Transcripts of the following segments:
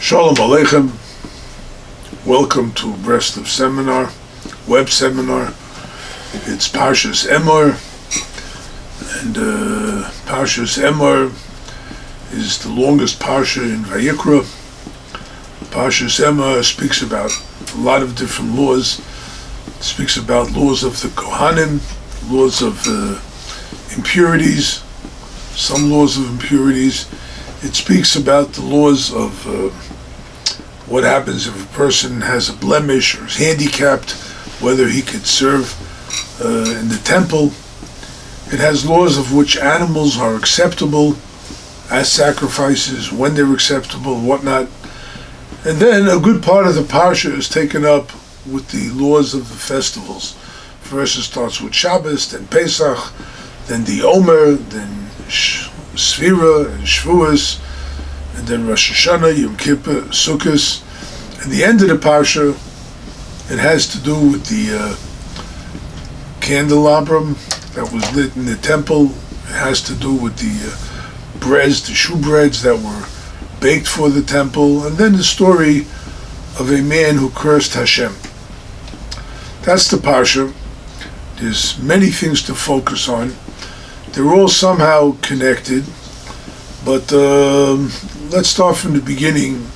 Shalom Aleichem. Welcome to Breslov Seminar, web seminar. It's Parshat Emor, and Parshat Emor is the longest Parsha in Vayikra. Parshat Emor speaks about a lot of different laws. It speaks about laws of the Kohanim, laws of impurities, some laws of impurities. It speaks about the laws of what happens if a person has a blemish or is handicapped, whether he could serve in the temple. It has laws of which animals are acceptable as sacrifices, when they're acceptable, whatnot. And then a good part of the Parsha is taken up with the laws of the festivals. First it starts with Shabbos, then Pesach, then the Omer, then Sfira and Shavuos, and then Rosh Hashanah, Yom Kippur, Sukkot. And the end of the Parsha, it has to do with the candelabrum that was lit in the temple. It has to do with the breads, the showbreads that were baked for the temple, and then the story of a man who cursed Hashem. That's the Parsha. There's many things to focus on. They're all somehow connected, but let's start from the beginning,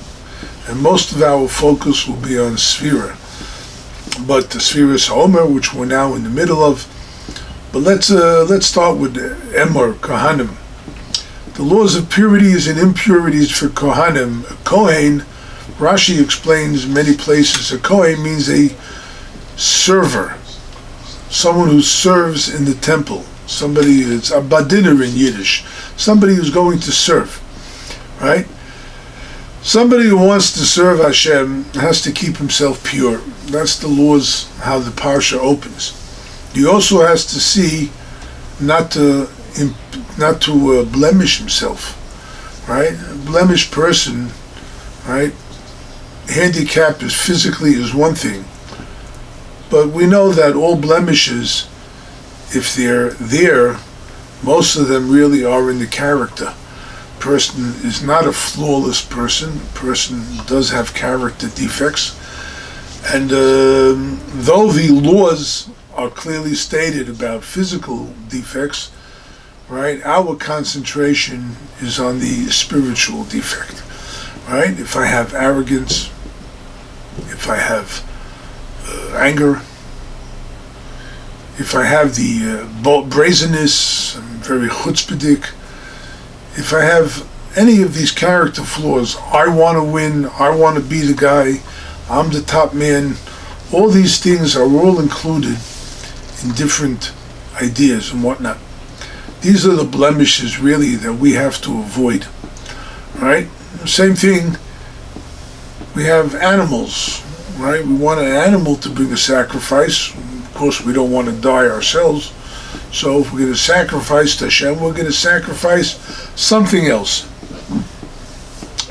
and most of our focus will be on Sfira. But the Sfiras Omer, which we're now in the middle of, but let's start with Emor, Kohanim. The laws of purities and impurities for Kohanim. A Kohen, Rashi explains in many places, a Kohen means a server, someone who serves in the temple. Somebody, it's a badiner in Yiddish, somebody who's going to serve, right? Somebody who wants to serve Hashem has to keep himself pure. That's the laws, how the Parsha opens. He also has to see not to blemish himself, right? A blemished person, right? Handicap is physically is one thing, but we know that all blemishes, if they're there, most of them really are in the character. Person is not a flawless person. Person does have character defects. And though the laws are clearly stated about physical defects, right, our concentration is on the spiritual defect, right? If I have arrogance, if I have anger, if I have the brazenness, I'm very chutzpahdik, if I have any of these character flaws, I want to win, I want to be the guy, I'm the top man, all these things are all included in different ideas and whatnot. These are the blemishes really that we have to avoid, right? Same thing, we have animals, right? We want an animal to bring a sacrifice. Of course, we don't want to die ourselves. So if we're going to sacrifice to Hashem, we're going to sacrifice something else.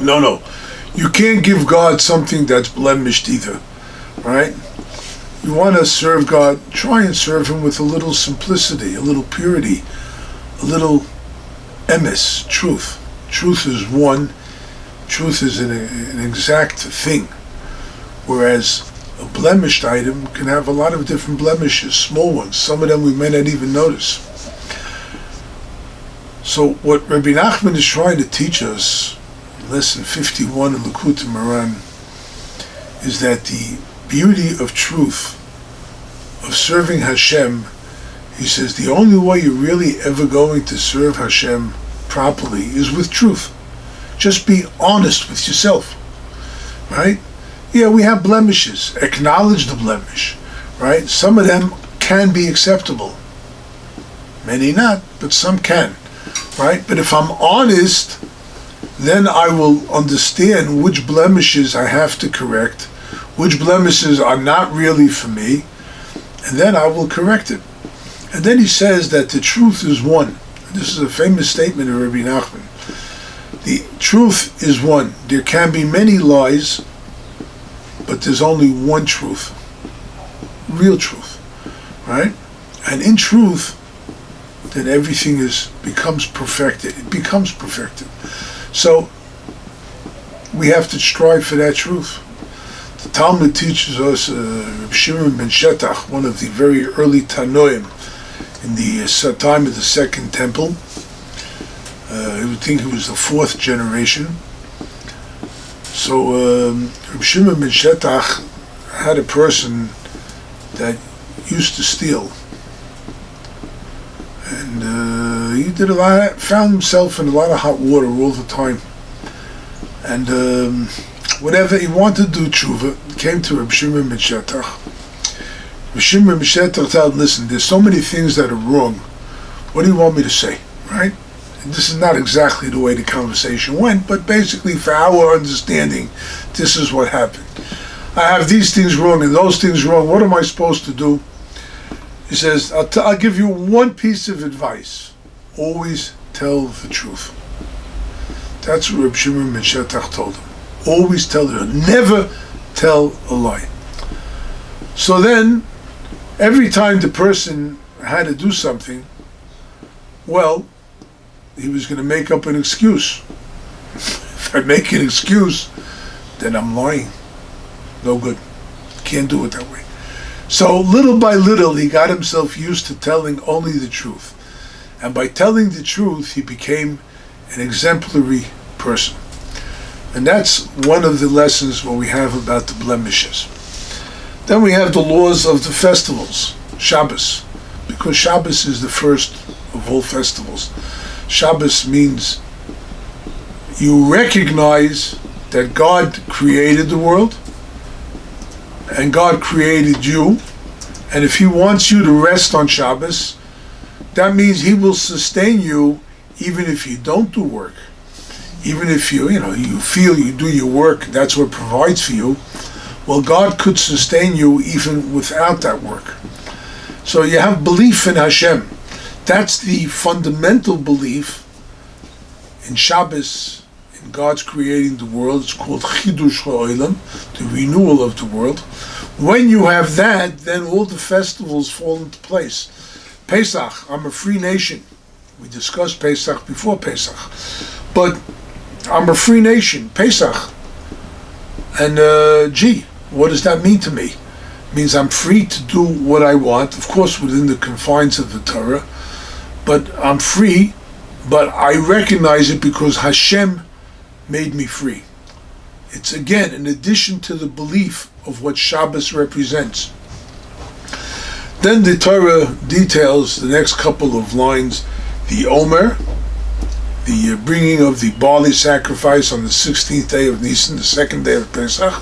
No. You can't give God something that's blemished either, right? You want to serve God, try and serve Him with a little simplicity, a little purity, a little emes, truth. Truth is one. Truth is an exact thing. Whereas a blemished item can have a lot of different blemishes, small ones. Some of them we may not even notice. So what Rabbi Nachman is trying to teach us, lesson 51 in Likutei Moharan, is that the beauty of truth, of serving Hashem, he says the only way you're really ever going to serve Hashem properly is with truth. Just be honest with yourself, right? Yeah, we have blemishes. Acknowledge the blemish, right? Some of them can be acceptable. Many not, but some can, right? But if I'm honest, then I will understand which blemishes I have to correct, which blemishes are not really for me, and then I will correct it. And then he says that the truth is one. This is a famous statement of Rabbi Nachman. The truth is one. There can be many lies, but there's only one truth, real truth, right? And in truth, then everything becomes perfected. It becomes perfected. So we have to strive for that truth. The Talmud teaches us, Reb Shimon ben Shetach, one of the very early Tanoim in the time of the Second Temple. I would think he was the fourth generation. So Reb Shimon ben Shetach had a person that used to steal. And he did found himself in a lot of hot water all the time. And whenever he wanted to do tshuva, he came to Reb Shimon ben Shetach. Reb Shimon ben Shetach said, listen, there's so many things that are wrong. What do you want me to say, right? And this is not exactly the way the conversation went, but basically for our understanding, this is what happened. I have these things wrong and those things wrong. What am I supposed to do? He says, I'll give you one piece of advice. Always tell the truth. That's what Reb Shimon ben Shetach told him. Always tell the truth. Never tell a lie. So then, every time the person had to do something, well, he was going to make up an excuse. If I make an excuse, then I'm lying. No good. Can't do it that way. So little by little, he got himself used to telling only the truth. And by telling the truth, he became an exemplary person. And that's one of the lessons what we have about the blemishes. Then we have the laws of the festivals, Shabbos, because Shabbos is the first of all festivals. Shabbos means you recognize that God created the world, and God created you, and if He wants you to rest on Shabbos, that means He will sustain you even if you don't do work. Even if you feel you do your work, that's what provides for you. Well, God could sustain you even without that work. So you have belief in Hashem. That's the fundamental belief in Shabbos, in God's creating the world. It's called Chidush HaOlam, the renewal of the world. When you have that, then all the festivals fall into place. Pesach, I'm a free nation. We discussed Pesach before Pesach. But I'm a free nation, Pesach. And gee, what does that mean to me? It means I'm free to do what I want, of course within the confines of the Torah, but I'm free, but I recognize it because Hashem made me free. It's again, in addition to the belief of what Shabbos represents. Then the Torah details the next couple of lines, the Emor, the bringing of the barley sacrifice on the 16th day of Nisan, the second day of Pesach.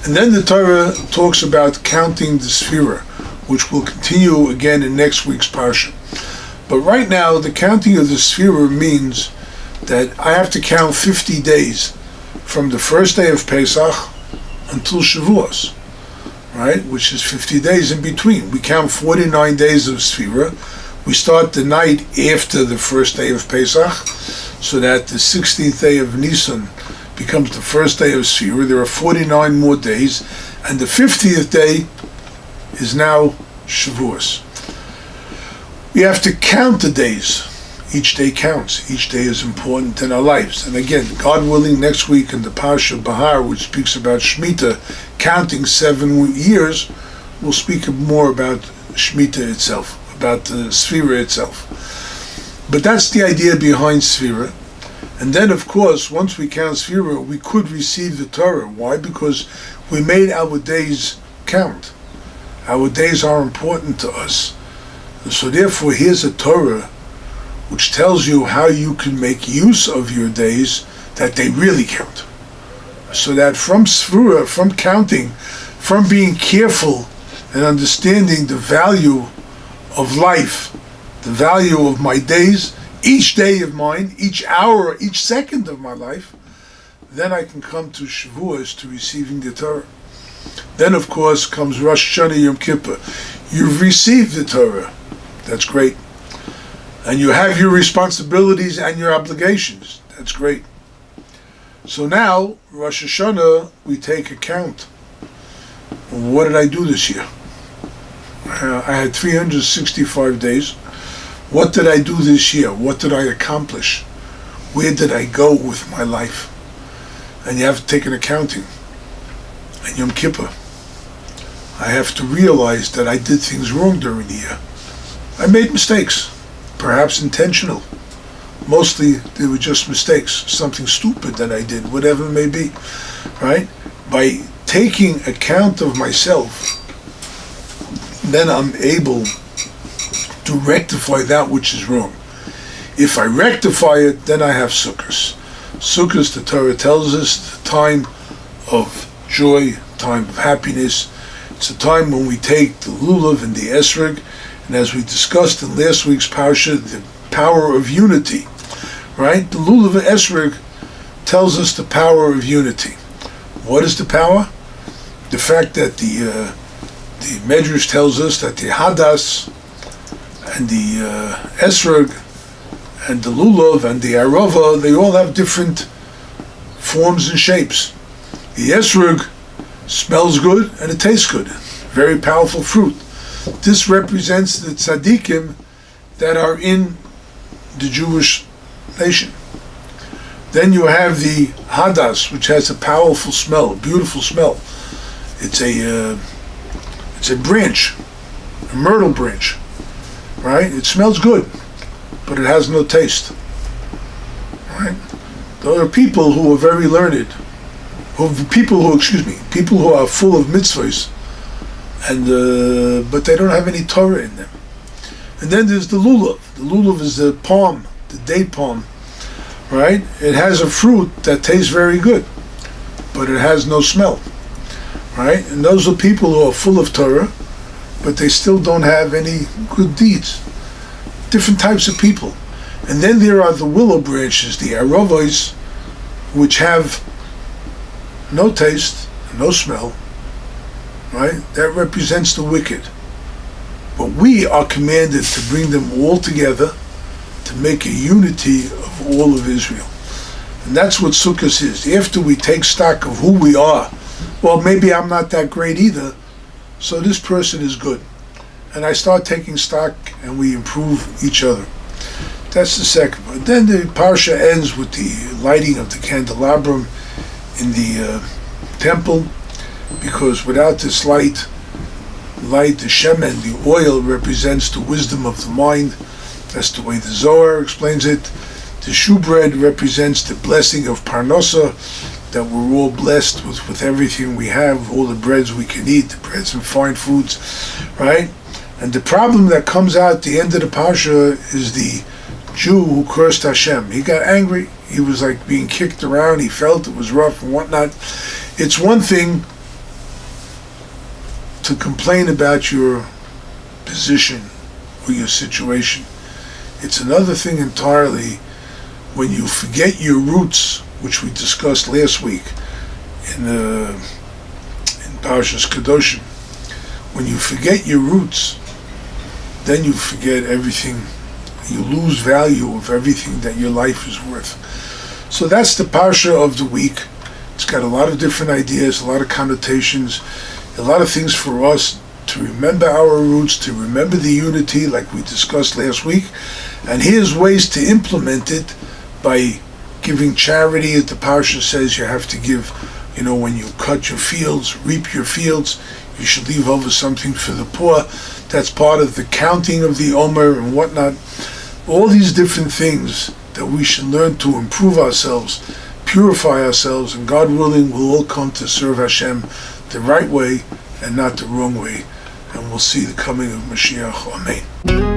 And then the Torah talks about counting the Sphira, which will continue again in next week's Parshat. But right now, the counting of the Sphira means that I have to count 50 days from the first day of Pesach until Shavuos, right? Which is 50 days in between. We count 49 days of Sphira. We start the night after the first day of Pesach, so that the 16th day of Nisan becomes the first day of Sphira. There are 49 more days, and the 50th day is now Shavuos. We have to count the days. Each day counts. Each day is important in our lives. And again, God willing, next week in the Parshat Bahar, which speaks about Shemitah, counting 7 years, we'll speak more about Shemitah itself, about the Sphira itself. But that's the idea behind Sphira. And then, of course, once we count Sphira, we could receive the Torah. Why? Because we made our days count. Our days are important to us. And so therefore, here's a Torah which tells you how you can make use of your days, that they really count. So that from Sphira, from counting, from being careful and understanding the value of life, the value of my days, each day of mine, each hour, each second of my life, then I can come to Shavuos, to receiving the Torah. Then, of course, comes Rosh Hashanah Yom Kippur. You've received the Torah. That's great. And you have your responsibilities and your obligations. That's great. So now, Rosh Hashanah, we take account. What did I do this year? I had 365 days. What did I do this year? What did I accomplish? Where did I go with my life? and you have to take an accounting. And Yom Kippur, I have to realize that I did things wrong during the year. I made mistakes, perhaps intentional. Mostly they were just mistakes, something stupid that I did, whatever it may be, right? By taking account of myself, then I'm able to rectify that which is wrong. If I rectify it, then I have Sukkos. Sukkos, the Torah tells us, the time of joy, time of happiness. It's a time when we take the lulav and the esrog, and as we discussed in last week's Parshat, the power of unity, right? The lulav and esrog tells us the power of unity. What is the power? The fact that the Medrash tells us that the hadas and the esrog and the lulav and the arava, they all have different forms and shapes. The esrog smells good and it tastes good. Very powerful fruit. This represents the tzaddikim that are in the Jewish nation. Then you have the hadas, which has a powerful smell, a beautiful smell. It's a branch, a myrtle branch, right? It smells good, but it has no taste, right? There are people who are very learned, people who are full of mitzvahs, and but they don't have any Torah in them. And then there's the lulav. The lulav is the palm, the date palm, right? It has a fruit that tastes very good, but it has no smell, right? And those are people who are full of Torah, but they still don't have any good deeds. Different types of people. And then there are the willow branches, the aravos, which have no taste, no smell, right? That represents the wicked. But we are commanded to bring them all together to make a unity of all of Israel. And that's what Sukkot is. After we take stock of who we are, well, maybe I'm not that great either, so this person is good. And I start taking stock and we improve each other. That's the second one. Then the Parsha ends with the lighting of the candelabrum in the temple, because without this light, the shemen, the oil, represents the wisdom of the mind. That's the way the Zohar explains it. The shewbread represents the blessing of parnosa, that we're all blessed with everything we have, all the breads we can eat, the breads and fine foods, right? And the problem that comes out at the end of the Parsha is the Jew who cursed Hashem. He got angry. He was like being kicked around. He felt it was rough and whatnot. It's one thing to complain about your position or your situation. It's another thing entirely when you forget your roots, which we discussed last week in Parshas Kedoshim. When you forget your roots, then you forget everything. You lose value of everything that your life is worth. So that's the Parsha of the week. It's got a lot of different ideas, a lot of connotations, a lot of things for us to remember our roots, to remember the unity like we discussed last week. And here's ways to implement it by giving charity. As the Parsha says, you have to give, when you cut your fields, reap your fields, you should leave over something for the poor. That's part of the counting of the Emor and whatnot. All these different things that we should learn to improve ourselves, purify ourselves, and God willing, we'll all come to serve Hashem the right way and not the wrong way. And we'll see the coming of Mashiach. Amen.